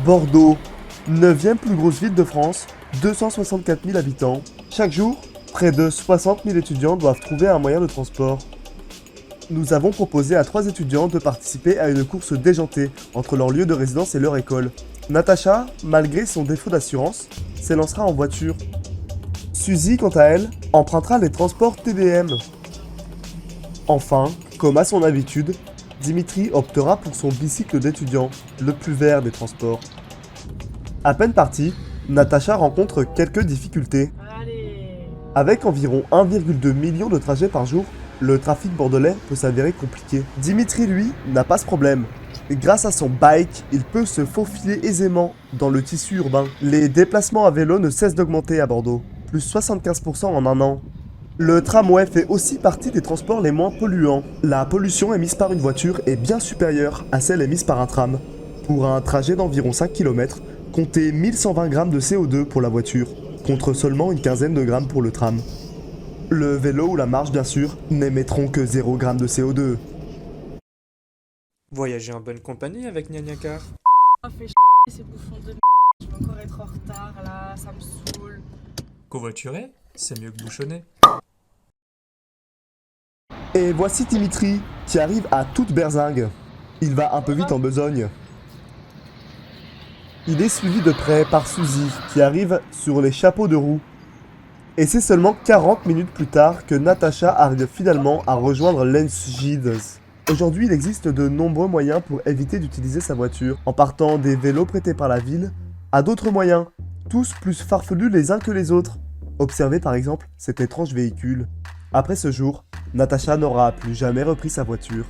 Bordeaux, 9e plus grosse ville de France, 264 000 habitants. Chaque jour, près de 60 000 étudiants doivent trouver un moyen de transport. Nous avons proposé à 3 étudiants de participer à une course déjantée entre leur lieu de résidence et leur école. Natacha, malgré son défaut d'assurance, s'élancera en voiture. Suzy, quant à elle, empruntera les transports TBM. Enfin, comme à son habitude, Dimitri optera pour son bicycle d'étudiant, le plus vert des transports. À peine partie, Natacha rencontre quelques difficultés. Avec environ 1,2 million de trajets par jour, le trafic bordelais peut s'avérer compliqué. Dimitri, lui, n'a pas ce problème. Grâce à son bike, il peut se faufiler aisément dans le tissu urbain. Les déplacements à vélo ne cessent d'augmenter à Bordeaux, plus 75% en un an. Le tramway fait aussi partie des transports les moins polluants. La pollution émise par une voiture est bien supérieure à celle émise par un tram. Pour un trajet d'environ 5 km, comptez 1120 grammes de CO2 pour la voiture, contre seulement une quinzaine de grammes pour le tram. Le vélo ou la marche, bien sûr, n'émettront que 0 g de CO2. Voyager en bonne compagnie avec Nya Car. Ah, fait ces bouffons de je vais encore être en retard là, ça me saoule. Covoiturer, c'est mieux que bouchonner. Et voici Dimitri, qui arrive à toute berzingue. Il va un peu vite en besogne. Il est suivi de près par Suzy, qui arrive sur les chapeaux de roue. Et c'est seulement 40 minutes plus tard que Natacha arrive finalement à rejoindre Lensgides. Aujourd'hui, il existe de nombreux moyens pour éviter d'utiliser sa voiture, en partant des vélos prêtés par la ville à d'autres moyens, tous plus farfelus les uns que les autres. Observez par exemple cet étrange véhicule. Après ce jour, Natacha n'aura plus jamais repris sa voiture.